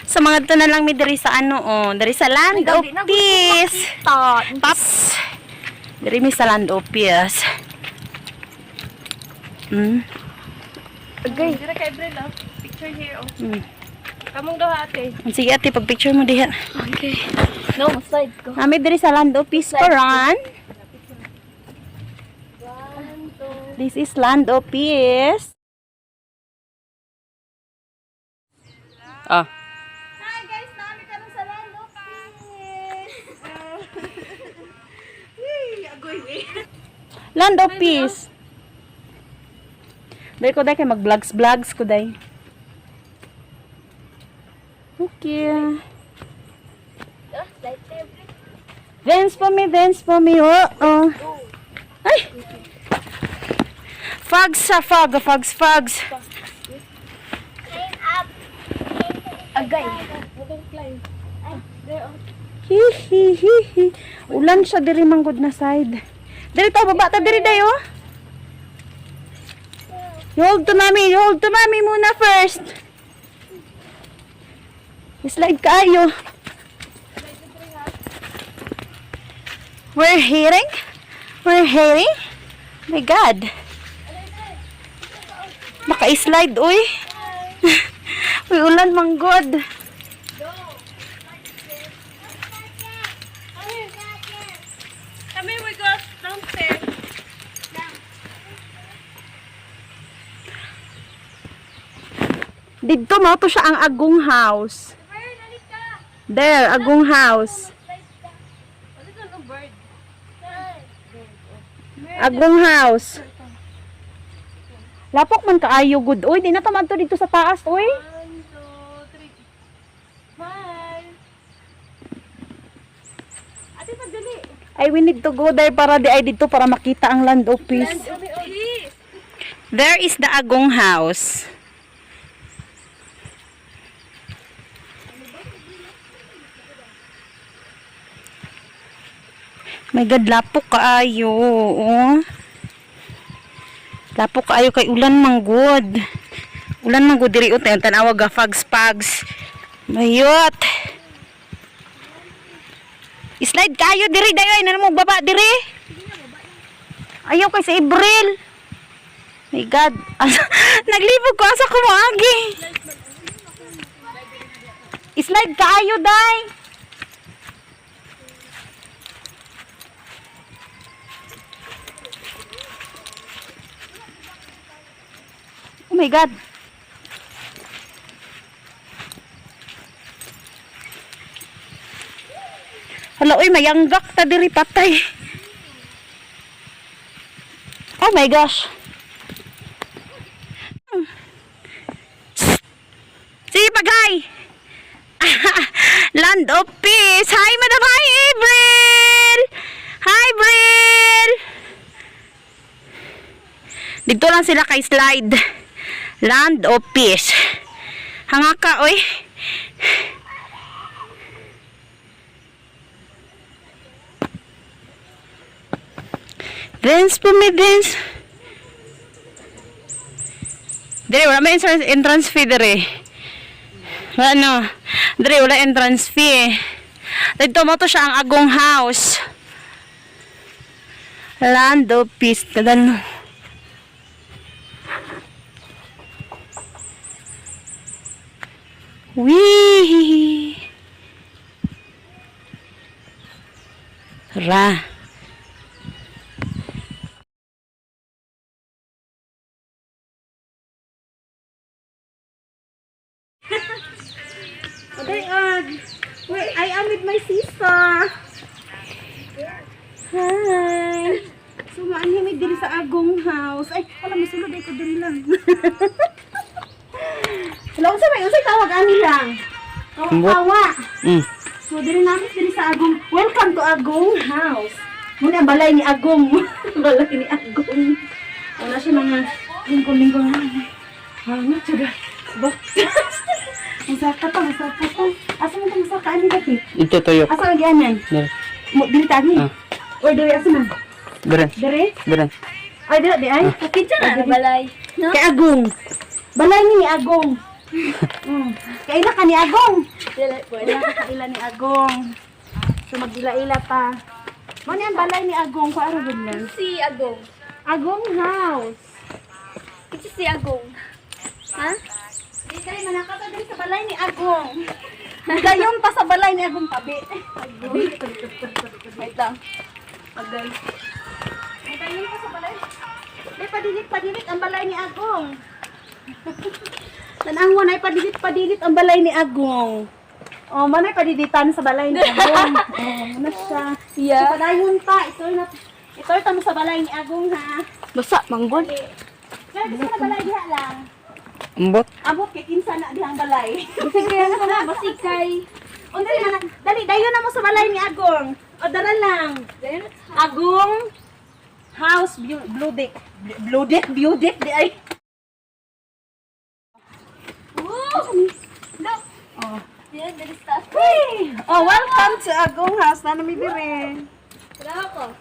So mga to na lang mi diri sa ano diri sa Land of Peace. Tops. Diri mi sa Land of Peace. Okay. Dira kay Brenda. Picture here. Kamong daw ate. Sige ate, pag-picture mo diha. Okay. No, slide ko. Kami diri sa Land of Peace Paran. This is Land of Peace. Ah. Hi guys, nami kami sa Land of Peace. Agoy eh. Land of Peace. Dahil ko dahil kay mag-vlogs ko dahil. Okay. Dance for me. Oh. Ay! Fogs. Agay. Hihihihi. Ulan siya diri manggod na side. Diri to baba ta diri dayo. Hold to mami muna first. Slide kayo. We're hearing. My God. Maka-slide uy. Uy ulan manggod. Kami we go downstairs. Dito mo to siya ang Agong House. There, Agong House. Agong House. Lapok man kaayo good. Uy, di na taman to dito sa taas, uy. 1, 2, 3. Smile. Ate, pagdali. Ay, we need to go there para di ay dito para makita ang Land of Peace. There is the Agong House. My God, lapok kaayo. Oh. Lapok kaayo kay ulan manggod. Ulan manggod diri ut tanawa ga fags. Mayot. Slide kayo diri dayo ay namo baba diri. Ayaw kay sa April. My God. Naglibog ko asa ko maagi. Slide kayo day. Oh my God. Hala, uy, mayanggak ta diri patay. Oh my gosh. Sige, paghay. Land of Peace. Hi, Madam. Hi, April. Hi, April. Dito lang sila kay slide. Land of Peace. Hanga ka, oy. Dance po me, dance. Dere, wala may entrance fee, dere. Ano? Dere, wala entrance fee. Dito mo to siya ang Agong House. Land of Peace. Kadalo. Wee! Ra. Okay, wait, I am with my sister. Hi. So, maanhimig diri sa Agong House. Ay, wala masulod ay ko diri lang. Hello, unsay tawag ani lang? Kawa. So, diri namin diri sa Agong. Welcome to Agong House. Muna balay ni Agong. Balay ni Agong. Wala siya mga lingkong-lingkong. Hangat siya. Masaka to. Asa mo ito masaka ani dati? Ito toyo. Asa lagi anan? Diri tagi. Or diri asa man? Diri? Ay, diri di ay. Kitsa na balay. No? Kay Agong. Balay ni Agong. Kaila ka ni Agong. Wala ka kaila ni Agong. So magila-ila pa. Mo ni ang balay ni Agong ko ara gud lang. Si Agong. Agong house. Ito si Agong. Ha? Di kay manakata din sa balay ni Agong. Dayon pa sa balay ni Agong tabi. Wait lang. Agay. Dayon pa sa balay. Di padilit ang balay ni Agong. Tanangon ay padilit ang balay ni Agong. Oh, manay padiditan sa balay ni Agong. Oh, ano siya? Yeah. So, padayon pa. Ito mo sa balay ni Agong ha. Basa, manggol. Kaya gusto na balay diha lang. Ambot. Abot kay kinsa na dihang balay. Sige na na, basikay. O dali dayon na mo sa balay ni Agong. O dara lang. Agong house blue deck. Blue deck di ay. Look. Oh. Yan, dali sa. Hey! Oh, welcome to Agong house. Na mi dire. Tara ko.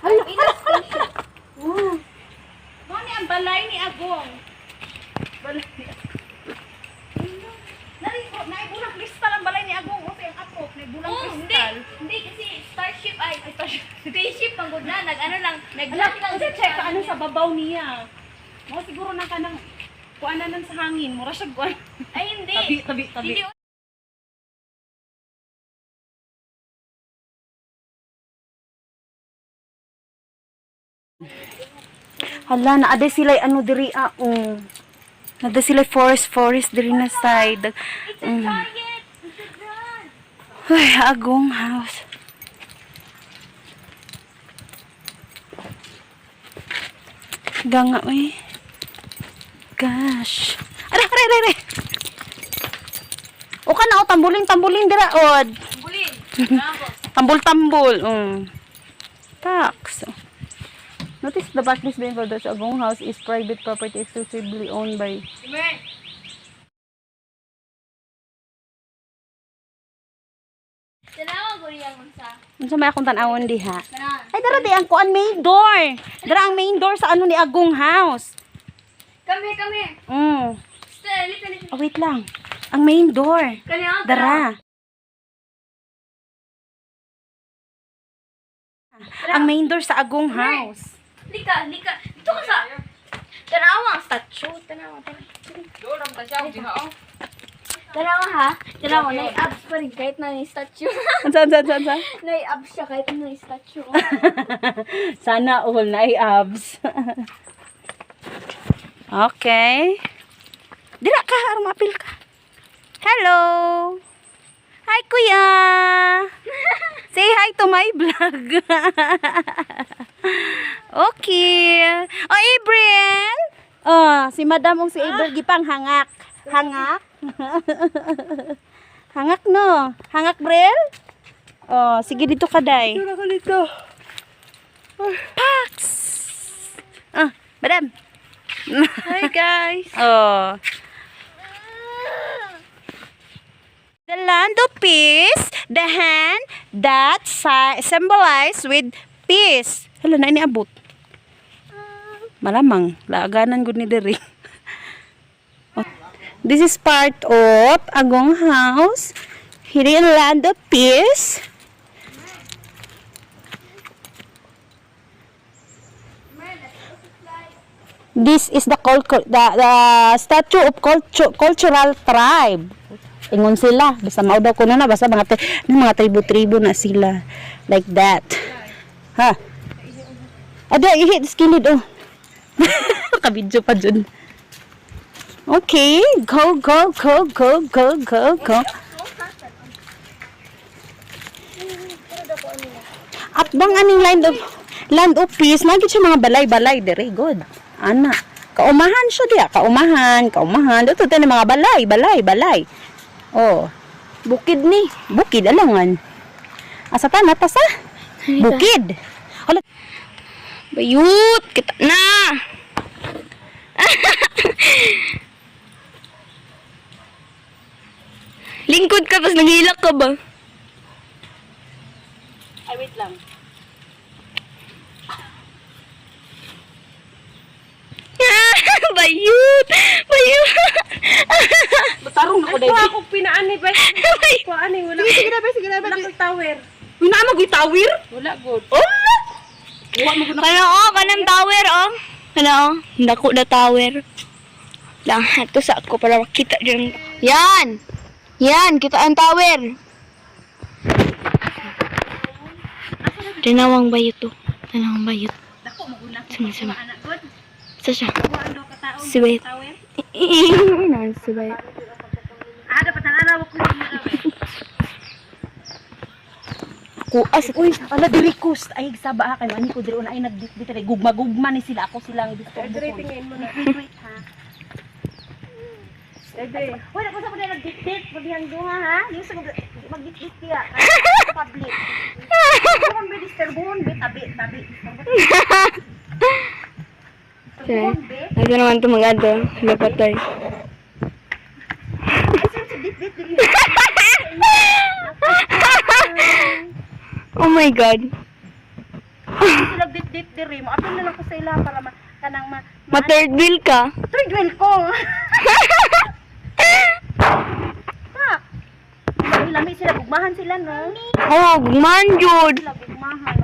Hala. Station. Oh. Mo ni ang balay ni Agong. Balay ni Naibulang kristal ang balay ni Agong. Okay, ang apok. Naibulang kristal. Hindi kasi Starship ay spaceship ang good na. Nag-ano lang. Alam lang check ka ano sa babaw niya. Mo siguro na kanang kuanan sa hangin. Mura siya kuan. Ay, hindi. Tabi. Hindi. Hala, naade sila ano diri Naade sila forest diri na side. It's a giant. It's a grand. Ay, Agong house. Ganga, uy. Gosh. Are. O ka na, tambuling dira, od. Bulin. Bravo. Tambol. Tax. Notice the backlist being for the Agong house is private property exclusively owned by... Simer. Tanawa ko riyan unsa. Unsa may akong tan-awon diha? Kana. Ay, dara di ang kuan main door. Dara ang main door sa ano ni Agong house. Kami. Listen. Oh, wait lang. Ang main door. Kani ang Dara. Ang main door sa Agong house. Lika. Dito ka sa. Tanawa ang statue. Tanawa. Tanawa ha. Tanawa na abs pa rin kahit na yung statue. Saan? Na-abs siya kahit na yung statue. Sana all na abs. Okay. Dira ka, arumapil ka. Hello. Hi, kuya. Say hi to my vlog. Okay. Oh, April. Oh, si Madam si April gipang hangak. Hangak no. Hangak, Brel? Oh, sige dito ka, day. Dito. Pax. Madam. Hi guys. Oh. The land of peace, the hand that symbolized with peace. Hala na iniabot. Malamang laaganan gud ni diri. Oh. This is part of Agong house. Here in land of peace. This is the statue of cultural tribe. Ingon sila, basta mao daw ko na basta mga tribo-tribo na sila. Like that. Ha? Ada ihit skilid oh. Kabidyo pa dun. Okay, go. Atbang aning land of peace, nagit siya mga balay-balay dere, good. Ana, kaumahan siya diya, kaumahan. Dito tayo mga balay. Oh, bukid alangan. Asa ta natas ah? Bukid. Hala. Bayut, kita na. Lingkod ka, pas nangilak ka ba? Ay, wait lang. Bayut. tarong na ko dahil. Ako pinaani ba? Kuani wala. Sige na ba. Wala ko tower. Wala mo gay tawir? Wala good. Oh! Wa mo gud. Kano kanang tower Kano dako na tower. Lahat to sa ako para makita din. Yan. Yan, kita ang tower. Tinawang bayot to. Tinawang bayot. Dako mo guna. Sama. Anak good. Sa siya. Kuan do ka taon. Si Bayot. Tower. Nan si Bayot. Dapat ang araw ko. Kuas. Uy, ala diri coast. Ay saba kay ani ko diri una ay nagdit ay gugma-gugma ni sila ako silang gusto. Tingin mo na. Wait ha. Dede. Wala ko sa pala nagdit-dit pag yang duha ha. Yung sa magdit-dit kaya public. Kung may disturbon, tabi. Ano naman ito mga ito? Lapatay. Oh my God. Sila dit-dit diri mo. Apil na lang ko sa ila para kanang Ma-third wheel ka? third wheel ko. Tak. Lami sila gugmahan sila no. Oh, manjud. Sila gugmahan.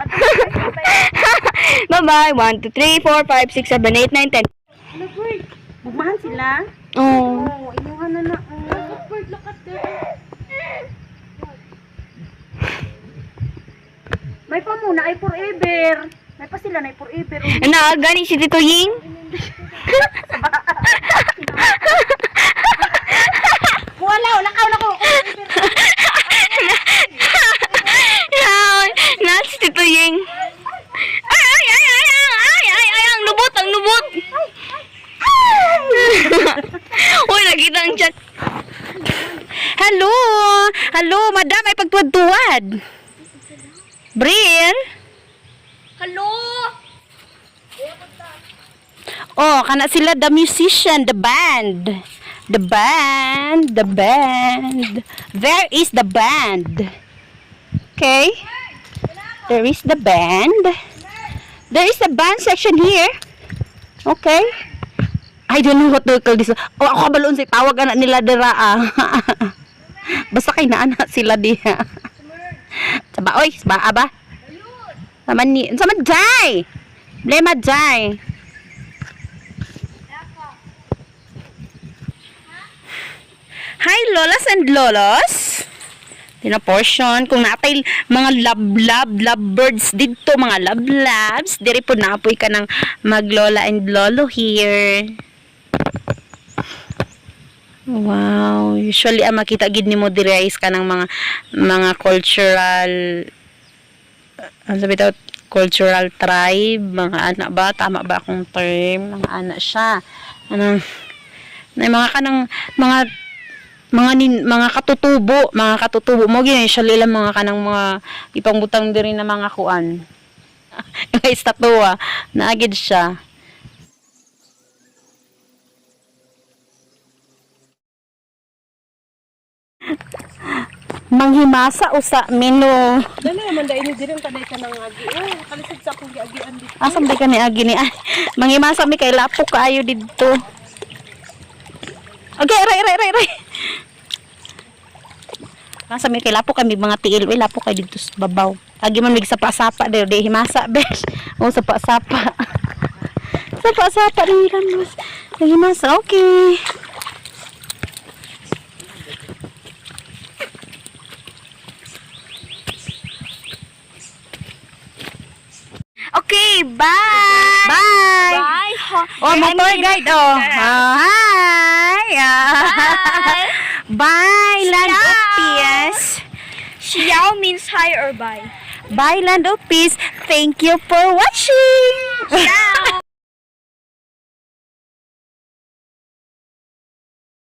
Bye-bye. 1, 2, 3, 4, 5, 6, 7, 8, 9, 10. Gugmahan sila. Oh. Oh, inuhan na. Look at there. May pa muna ay forever. May pa sila na ay forever. Naagani si Tito Ying? Wala na ko. Na si Tito Ying. Ay, ang lubot. Uy, nakita ang chat. Hello, madam ay pagtuwad-tuwad. Bril? Hello? Oh, kana sila the musician, the band. The band. There is the band. Okay? There is the band. There is the band section here. Okay? I don't know what to call this. Oh, ako kabaloon si tawag anak nila dira. Basta kay na anak sila diha. Saba, oy, saba ba? Sama jay. Blema jay. Hi, lolas and lolos. Tina-portion. Kung natay mga lovebirds dito, mga labs, diri po naapoy ka ng maglola and lolo here. Wow. Usually, makita gid nimo diri is ka ng mga cultural, ano sabi ito, cultural tribe, mga anak ba? Tama ba akong term? Mga anak siya. Anong, mga kanang, mga katutubo mo gini usually lang mga kanang mga ipangbutang diri na mga kuan. Yung estatwa naagid siya. Manghimasa usa mino. Dali naman dai ni direm taday ka nang agi. Kalisod sa akong giagian dito. Asam di ka ni agi ni ay. Manghimasa mi kay lapo kaayo didto. Okay, ray. Nasa may kay lapo kami mga tiil, lapo kay dito sa babaw. Agi man mig sapa-sapa der, di himasa besh. O sapa-sapa. Sapa-sapa rin lang mas. Himasa, okay. Okay, bye! Bye! Bye! Oh, motor guide, oh. Hi! Bye! Bye, Land of Ciao. Peace. Xiao means hi or bye. Bye, Land of Peace. Thank you for watching. Ciao!